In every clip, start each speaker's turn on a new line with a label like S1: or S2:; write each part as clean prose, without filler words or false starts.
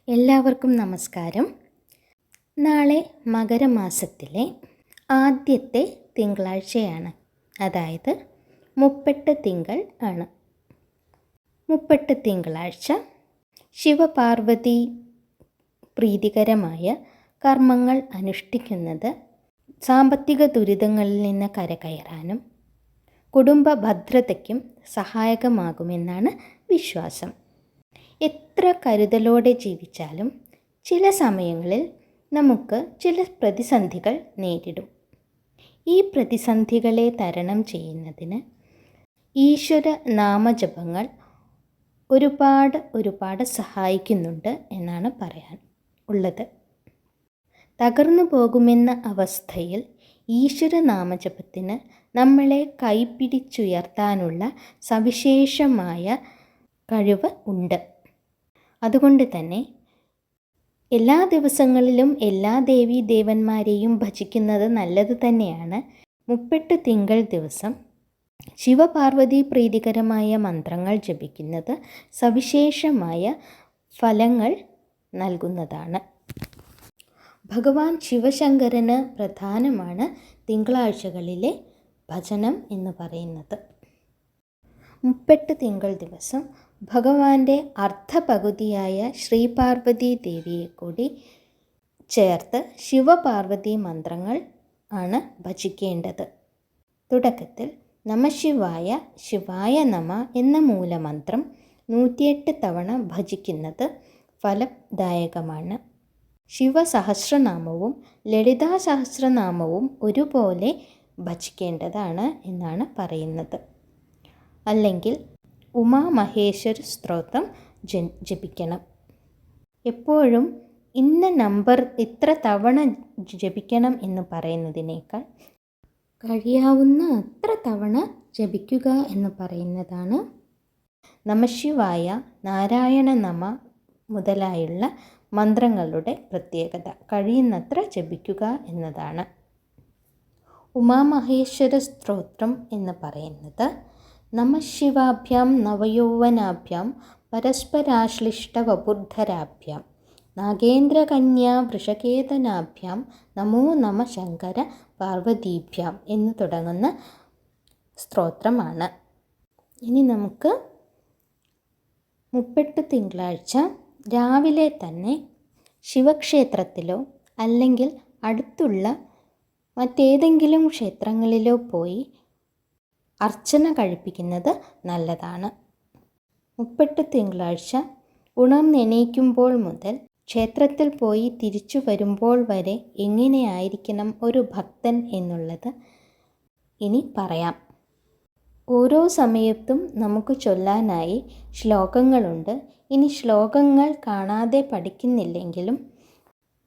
S1: എല്ലാവർക്കും നമസ്കാരം. നാളെ മകരമാസത്തിലെ ആദ്യത്തെ തിങ്കളാഴ്ചയാണ്. അതായത് മുപ്പെട്ട് തിങ്കൾ ആണ്. മുപ്പെട്ട് തിങ്കളാഴ്ച ശിവപാർവതി പ്രീതികരമായ കർമ്മങ്ങൾ അനുഷ്ഠിക്കുന്നത് സാമ്പത്തിക ദുരിതങ്ങളിൽ നിന്ന് കരകയറാനും കുടുംബ ഭദ്രതയ്ക്കും സഹായകമാകുമെന്നാണ് വിശ്വാസം. എത്ര കരുതലോടെ ജീവിച്ചാലും ചില സമയങ്ങളിൽ നമുക്ക് ചില പ്രതിസന്ധികൾ നേരിടും. ഈ പ്രതിസന്ധികളെ തരണം ചെയ്യുന്നതിന് ഈശ്വര നാമജപങ്ങൾ ഒരുപാട് സഹായിക്കുന്നുണ്ട് എന്നാണ് പറയാൻ ഉള്ളത്. തകർന്നു പോകുമെന്ന അവസ്ഥയിൽ ഈശ്വര നാമജപത്തിന് നമ്മളെ കൈപിടിച്ചുയർത്താനുള്ള സവിശേഷമായ കഴിവ് ഉണ്ട്. അതുകൊണ്ട് തന്നെ എല്ലാ ദിവസങ്ങളിലും എല്ലാ ദേവീ ദേവന്മാരെയും ഭജിക്കുന്നത് നല്ലത് തന്നെയാണ്. മുപ്പെട്ട് തിങ്കൾ ദിവസം ശിവപാർവതി പ്രീതികരമായ മന്ത്രങ്ങൾ ജപിക്കുന്നത് സവിശേഷമായ ഫലങ്ങൾ നൽകുന്നതാണ്. ഭഗവാൻ ശിവശങ്കരന് പ്രധാനമാണ് തിങ്കളാഴ്ചകളിലെ ഭജനം എന്ന് പറയുന്നത്. മുപ്പെട്ട് തിങ്കൾ ദിവസം ഭഗവാന്റെ അർദ്ധപകുതിയായ ശ്രീപാർവതി ദേവിയെ കൂടി ചേർത്ത് ശിവപാർവതി മന്ത്രങ്ങൾ ആണ് ഭജിക്കേണ്ടത്. തുടക്കത്തിൽ നമഃശിവായ ശിവായ നമ എന്ന മൂലമന്ത്രം 108 തവണ ഭജിക്കുന്നത് ഫലദായകമാണ്. ശിവസഹസ്രനാമവും ലളിതാ സഹസ്രനാമവും ഒരുപോലെ ഭജിക്കേണ്ടതാണ് എന്നാണ് പറയുന്നത്. അല്ലെങ്കിൽ ഉമാമഹേശ്വര സ്തോത്രം ജപിക്കണം. എപ്പോഴും ഇന്ന നമ്പർ ഇത്ര തവണ ജപിക്കണം എന്ന് പറയുന്നതിനേക്കാൾ കഴിയാവുന്ന അത്ര തവണ ജപിക്കുക എന്ന് പറയുന്നതാണ് നമഃശിവായ, നാരായണ നമ മുതലായുള്ള മന്ത്രങ്ങളുടെ പ്രത്യേകത. കഴിയുന്നത്ര ജപിക്കുക എന്നതാണ്. ഉമാമഹേശ്വര സ്തോത്രം എന്ന് പറയുന്നത് നമഃശിവാഭ്യാം നവയൗവനാഭ്യാം പരസ്പരാശ്ലിഷ്ടവപുർധരാഭ്യാം നാഗേന്ദ്രകന്യാ വൃഷകേതനാഭ്യാം നമോ നമ ശങ്കര പാർവതീഭ്യാം എന്ന് തുടങ്ങുന്ന സ്തോത്രമാണ്. ഇനി നമുക്ക് മുപ്പെട്ട് തിങ്കളാഴ്ച രാവിലെ തന്നെ ശിവക്ഷേത്രത്തിലോ അല്ലെങ്കിൽ അടുത്തുള്ള മറ്റേതെങ്കിലും ക്ഷേത്രങ്ങളിലോ പോയി അർച്ചന കഴിപ്പിക്കുന്നത് നല്ലതാണ്. മുപ്പെട്ട് തിങ്കളാഴ്ച ഉണർന്നെണീക്കുമ്പോൾ മുതൽ ക്ഷേത്രത്തിൽ പോയി തിരിച്ചു വരുമ്പോൾ വരെ എങ്ങനെയായിരിക്കണം ഒരു ഭക്തൻ എന്നുള്ളത് ഇനി പറയാം. ഓരോ സമയത്തും നമുക്ക് ചൊല്ലാനായി ശ്ലോകങ്ങളുണ്ട്. ഇനി ശ്ലോകങ്ങൾ കാണാതെ പഠിക്കുന്നില്ലെങ്കിലും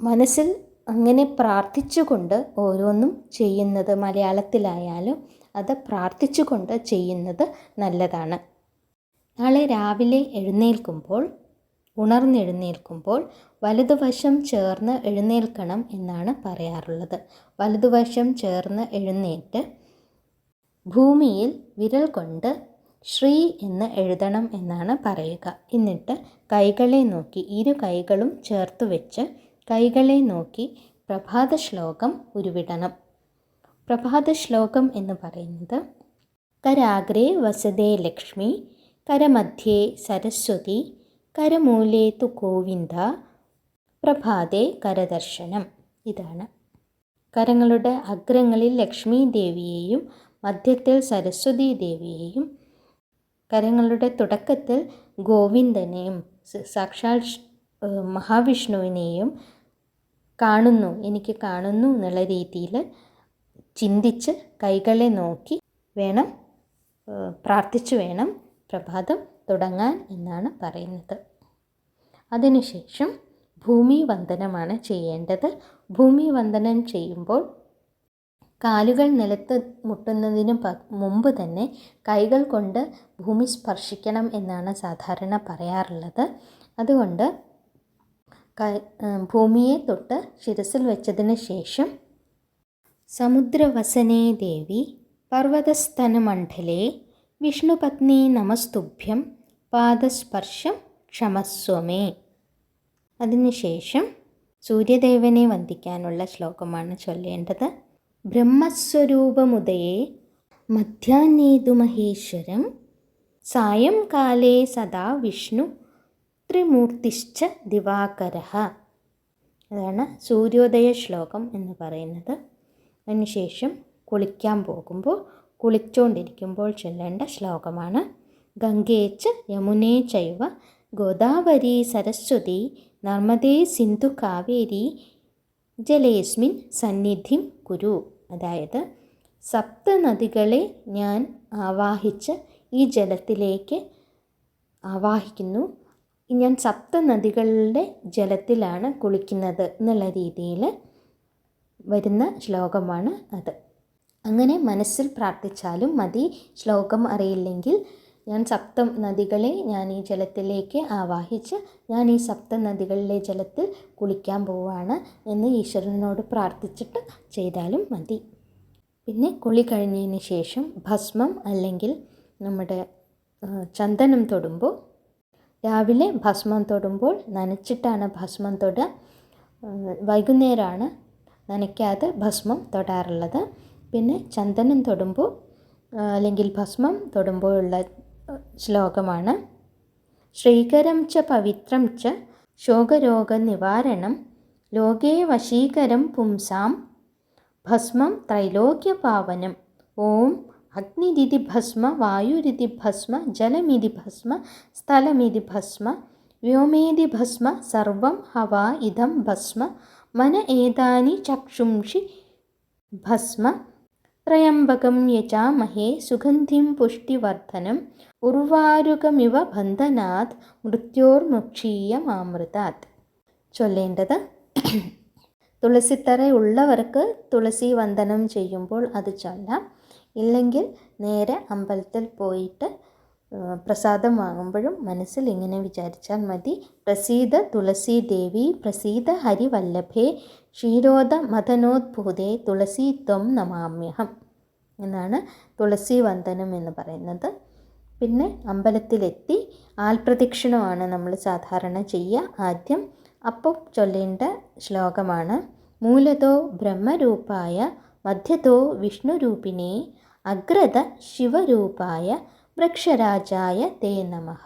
S1: മനസ്സിൽ അങ്ങനെ പ്രാർത്ഥിച്ചുകൊണ്ട് ഓരോന്നും ചെയ്യുന്നത്, മലയാളത്തിലായാലും അത് പ്രാർത്ഥിച്ചുകൊണ്ട് ചെയ്യുന്നത് നല്ലതാണ്. നാളെ രാവിലെ ഉണർന്നെഴുന്നേൽക്കുമ്പോൾ വലതുവശം ചേർന്ന് എഴുന്നേൽക്കണം എന്നാണ് പറയാറുള്ളത്. വലതുവശം ചേർന്ന് എഴുന്നേറ്റ് ഭൂമിയിൽ വിരൽ കൊണ്ട് ശ്രീ എന്ന് എഴുതണം എന്നാണ് പറയുക. എന്നിട്ട് കൈകളെ നോക്കി, ഇരു കൈകളും ചേർത്ത് വെച്ച് കൈകളെ നോക്കി പ്രഭാത ശ്ലോകം ഉരുവിടണം. പ്രഭാത ശ്ലോകം എന്ന് പറയുന്നത് കരാഗ്രേ വസതേ ലക്ഷ്മി, കരമധ്യേ സരസ്വതി, കരമൂലേ തു ഗോവിന്ദ, പ്രഭാതേ കരദർശനം. ഇതാണ്. കരങ്ങളുടെ അഗ്രങ്ങളിൽ ലക്ഷ്മി ദേവിയെയും മധ്യത്തിൽ സരസ്വതി ദേവിയെയും കരങ്ങളുടെ തുടക്കത്തിൽ ഗോവിന്ദനെയും സാക്ഷാൽ മഹാവിഷ്ണുവിനെയും എനിക്ക് കാണുന്നു എന്നുള്ള രീതിയിൽ ചിന്തിച്ച് കൈകളെ നോക്കി വേണം പ്രാർത്ഥിച്ചു വേണം പ്രഭാതം തുടങ്ങാൻ എന്നാണ് പറയുന്നത്. അതിനുശേഷം ഭൂമി വന്ദനമാണ് ചെയ്യേണ്ടത്. ഭൂമി വന്ദനം ചെയ്യുമ്പോൾ കാലുകൾ നിലത്ത് മുട്ടുന്നതിന് മുമ്പ് തന്നെ കൈകൾ കൊണ്ട് ഭൂമി സ്പർശിക്കണം എന്നാണ് സാധാരണ പറയാറുള്ളത്. അതുകൊണ്ട് ഭൂമിയെ തൊട്ട് ശിരസിൽ വെച്ചതിന് ശേഷം സമുദ്രവസനേ ദേവി പർവ്വതസ്തനമണ്ഡലേ വിഷ്ണുപത്നി നമസ്തുഭ്യം പാദസ്പർശം ക്ഷമസ്വമേ. അതിനുശേഷം സൂര്യദേവനെ വന്ദിക്കാനുള്ള ശ്ലോകമാണ് ചൊല്ലേണ്ടത്. ബ്രഹ്മസ്വരൂപമുദയേ മധ്യാഹ്നേതു മഹേശ്വരം സായംകാലേ സദാ വിഷ്ണു ത്രിമൂർത്തിശ്ച ദിവാകരഃ. അതാണ് സൂര്യോദയ ശ്ലോകം എന്ന് പറയുന്നത്. അതിനുശേഷം കുളിക്കാൻ പോകുമ്പോൾ കുളിച്ചുകൊണ്ടിരിക്കുമ്പോൾ ചൊല്ലേണ്ട ശ്ലോകമാണ്. ഗംഗേച്ച യമുനേ ചൈവ ഗോദാവരി സരസ്വതി നർമ്മദേ സിന്ധു കാവേരി ജലേസ്മിൻ സന്നിധിം കുരു. അതായത് 7 നദികളെ ഞാൻ ആവാഹിച്ച് ഈ ജലത്തിലേക്ക് ആവാഹിക്കുന്നു. ഞാൻ 7 നദികളുടെ ജലത്തിലാണ് കുളിക്കുന്നത് എന്നുള്ള രീതിയിൽ വരുന്ന ശ്ലോകമാണ് അത്. അങ്ങനെ മനസ്സിൽ പ്രാർത്ഥിച്ചാലും മതി. ശ്ലോകം അറിയില്ലെങ്കിൽ ഞാൻ 7 നദികളെ ഞാൻ ഈ ജലത്തിലേക്ക് ആവാഹിച്ച് ഞാൻ ഈ 7 നദികളിലെ ജലത്തിൽ കുളിക്കാൻ പോവുകയാണ് എന്ന് ഈശ്വരനോട് പ്രാർത്ഥിച്ചിട്ട് ചെയ്താലും മതി. പിന്നെ കുളി കഴിഞ്ഞതിന് ശേഷം ഭസ്മം അല്ലെങ്കിൽ നമ്മുടെ ചന്ദനം തൊടുമ്പോൾ, രാവിലെ ഭസ്മം തൊടുമ്പോൾ നനച്ചിട്ടാണ് ഭസ്മം തൊടുക. വൈകുന്നേരമാണ് നനയ്ക്കാതെ ഭസ്മം തൊടാറുള്ളത്. പിന്നെ ചന്ദനം തൊടുമ്പോൾ അല്ലെങ്കിൽ ഭസ്മം തൊടുമ്പോഴുള്ള ശ്ലോകമാണ് ശ്രീകരം ച പവിത്രം ച ശോകരോഗ നിവാരണം ലോകേ വശീകരം പുംസാം ഭസ്മം ത്രൈലോക്യപാവനം. ഓം അഗ്നിരിതി ഭസ്മ വായുരിതി ഭസ്മ ജലമിതി ഭസ്മ സ്ഥലമിതി ഭസ്മ വ്യോമേതി ഭസ്മ സർവം ഹവാ ഇദം ഭസ്മ മന ഏതാനി ചക്ഷുംഷി ഭസ്മ ത്രയംബകം യജാമഹേ സുഗന്ധിം പുഷ്ടിവർദ്ധനം ഉർവാരുകമിവ ബന്ധനാത് മൃത്യോർമുക്ഷീയമാമൃതാത്. ചൊല്ലേണ്ടത് തുളസിത്തറ ഉള്ളവർക്ക് തുളസി വന്ദനം ചെയ്യുമ്പോൾ അത് ചൊല്ലാം. ഇല്ലെങ്കിൽ നേരെ അമ്പലത്തിൽ പോയിട്ട് പ്രസാദം വാങ്ങുമ്പോഴും മനസ്സിൽ ഇങ്ങനെ വിചാരിച്ചാൽ മതി. പ്രസീദ തുളസി ദേവി പ്രസീദ ഹരിവല്ലഭേ ക്ഷീരോദ മദനോദ്ഭൂതേ തുളസി ത്വം നമാമ്യഹം എന്നാണ് തുളസി വന്ദനം എന്ന് പറയുന്നത്. പിന്നെ അമ്പലത്തിലെത്തി ആൽപ്രദക്ഷിണമാണ് നമ്മൾ സാധാരണ ചെയ്യുക. ആദ്യം അപ്പോൾ ചൊല്ലേണ്ട ശ്ലോകമാണ് മൂലതോ ബ്രഹ്മരൂപായ മധ്യതോ വിഷ്ണുരൂപിണേ അഗ്രത ശിവരൂപായ വൃക്ഷരാജായ തേ നമഃ.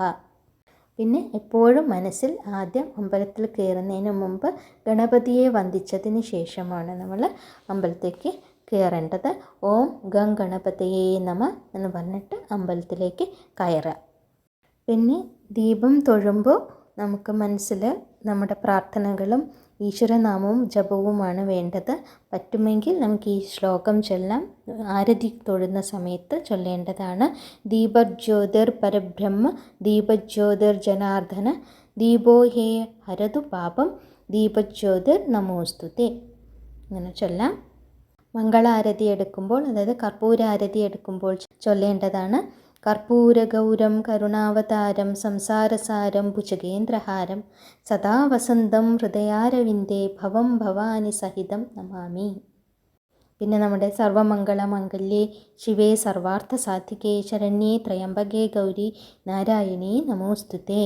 S1: പിന്നെ എപ്പോഴും മനസ്സിൽ ആദ്യം അമ്പലത്തിൽ കയറുന്നതിന് മുമ്പ് ഗണപതിയെ വന്ദിച്ചതിന് ശേഷമാണ് നമ്മൾ അമ്പലത്തേക്ക് കയറേണ്ടത്. ഓം ഗം ഗണപതയേ നമ എന്ന് പറഞ്ഞിട്ട് അമ്പലത്തിലേക്ക് കയറുക. പിന്നെ ദീപം തൊഴുമ്പോൾ നമുക്ക് മനസ്സിൽ നമ്മുടെ പ്രാർത്ഥനകളും ഈശ്വരനാമവും ജപവുമാണ് വേണ്ടത്. പറ്റുമെങ്കിൽ നമുക്ക് ഈ ശ്ലോകം ചൊല്ലാം. ആരതി തൊഴുന്ന സമയത്ത് ചൊല്ലേണ്ടതാണ്. ദീപജ്യോതിർ പരബ്രഹ്മ ദീപജ്യോതിർ ജനാർദ്ദന ദീപോ ഹേ ഹരതു പാപം ദീപജ്യോതിർ നമോസ്തുതേ അങ്ങനെ ചൊല്ലാം. മംഗളാരതി എടുക്കുമ്പോൾ, അതായത് കർപ്പൂരാരതി എടുക്കുമ്പോൾ ചൊല്ലേണ്ടതാണ് കർപ്പൂരഗൗരം കരുണാവതാരം സംസാരസാരം ഭുജഗേന്ദ്രഹാരം സദാ വസന്തം ഹൃദയാരവിന്ദേ ഭവം ഭവാനി സഹിതം നമാമി. പിന്നെ നമ്മുടെ സർവമംഗളമംഗല്യേ ശിവേ സർവാർത്ഥ സാധികേ ശരണ്യേ ത്രയംബകേ ഗൗരി നാരായണീ നമോസ്തുതേ.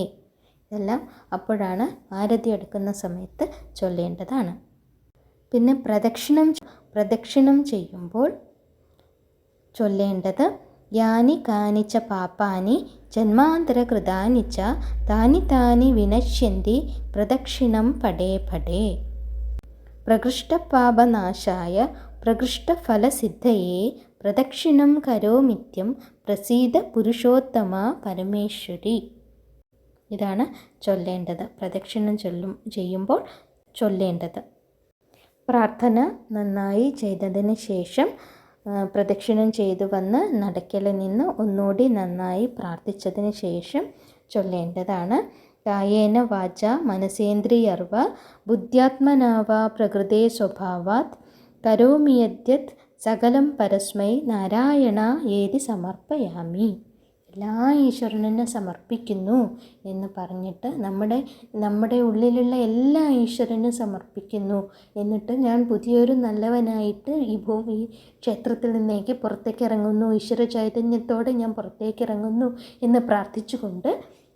S1: ഇതെല്ലാം അപ്പോഴാണ് ആരതി എടുക്കുന്ന സമയത്ത് ചൊല്ലേണ്ടതാണ്. പിന്നെ പ്രദക്ഷിണം ചെയ്യുമ്പോൾ ചൊല്ലേണ്ടത് യാനി കാനിച്ച പാപാനി ജന്മാന്തരകൃതാനി ച താനി താനി വിനശ്യന്തി പ്രദക്ഷിണം പടേ പടേ. പ്രകൃഷ്ടപാപനാശായ പ്രകൃഷ്ടഫലസിദ്ധയേ പ്രദക്ഷിണം കരോമിത്യം പ്രസീദ പുരുഷോത്തമ പരമേശ്വരി. ഇതാണ് ചൊല്ലേണ്ടത്. പ്രദക്ഷിണം ചെയ്യുമ്പോൾ ചൊല്ലേണ്ടത്. പ്രാർത്ഥന നന്നായി ചെയ്തതിന് ശേഷം പ്രദക്ഷിണം ചെയ്തു വന്ന് നടക്കലിൽ നിന്ന് ഒന്നുകൂടി നന്നായി പ്രാർത്ഥിച്ചതിന് ശേഷം ചൊല്ലേണ്ടതാണ് കായേന വാച മനസേന്ദ്രിയർവ ബുദ്ധ്യാത്മനാവ പ്രകൃതേ സ്വഭാവാത് കരോമിയദ്യത് സകലം പരസ്മൈ നാരായണ ഏതി സമർപ്പയാമി. എല്ലാ ഈശ്വരനെ സമർപ്പിക്കുന്നു എന്ന് പറഞ്ഞിട്ട് നമ്മുടെ ഉള്ളിലുള്ള എല്ലാ ഈശ്വരനും സമർപ്പിക്കുന്നു. എന്നിട്ട് ഞാൻ പുതിയൊരു നല്ലവനായിട്ട് ഈ ക്ഷേത്രത്തിൽ നിന്നേക്ക് പുറത്തേക്ക് ഇറങ്ങുന്നു, ഈശ്വര ചൈതന്യത്തോടെ ഞാൻ പുറത്തേക്ക് ഇറങ്ങുന്നു എന്ന് പ്രാർത്ഥിച്ചുകൊണ്ട്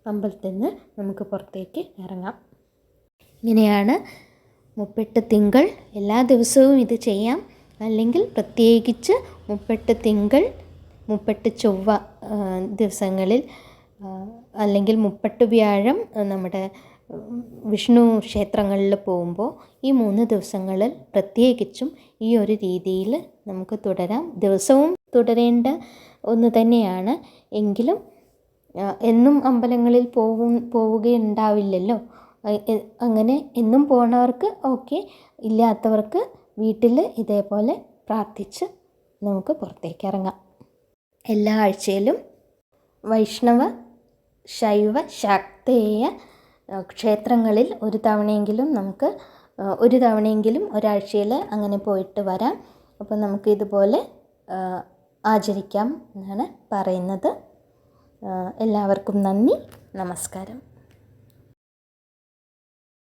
S1: അമ്പലത്തിൽ നിന്ന് നമുക്ക് പുറത്തേക്ക് ഇറങ്ങാം. ഇങ്ങനെയാണ് 38 തിങ്കൾ. എല്ലാ ദിവസവും ഇത് ചെയ്യാം, അല്ലെങ്കിൽ പ്രത്യേകിച്ച് 38 തിങ്കൾ 38 ചൊവ്വ ദിവസങ്ങളിൽ, അല്ലെങ്കിൽ 38 വ്യാഴം നമ്മുടെ വിഷ്ണു ക്ഷേത്രങ്ങളിൽ പോകുമ്പോൾ ഈ 3 ദിവസങ്ങളിൽ പ്രത്യേകിച്ചും ഈ ഒരു രീതിയിൽ നമുക്ക് തുടരാം. ദിവസവും തുടരേണ്ട ഒന്ന് തന്നെയാണ്, എങ്കിലും എന്നും അമ്പലങ്ങളിൽ പോവുകയുണ്ടാവില്ലല്ലോ. അങ്ങനെ എന്നും പോണവർക്ക് ഓക്കെ, ഇല്ലാത്തവർക്ക് വീട്ടിൽ ഇതേപോലെ പ്രാർത്ഥിച്ച് നമുക്ക് പുറത്തേക്ക് ഇറങ്ങാം. എല്ലാ ആഴ്ചയിലും വൈഷ്ണവ, ശൈവ, ശാക്തേയ ക്ഷേത്രങ്ങളിൽ ഒരു തവണയെങ്കിലും ഒരാഴ്ചയിൽ അങ്ങനെ പോയിട്ട് വരാം. അപ്പോൾ നമുക്ക് ഇതുപോലെ ആചരിക്കാം എന്നാണ് പറയുന്നത്. എല്ലാവർക്കും നന്ദി, നമസ്കാരം.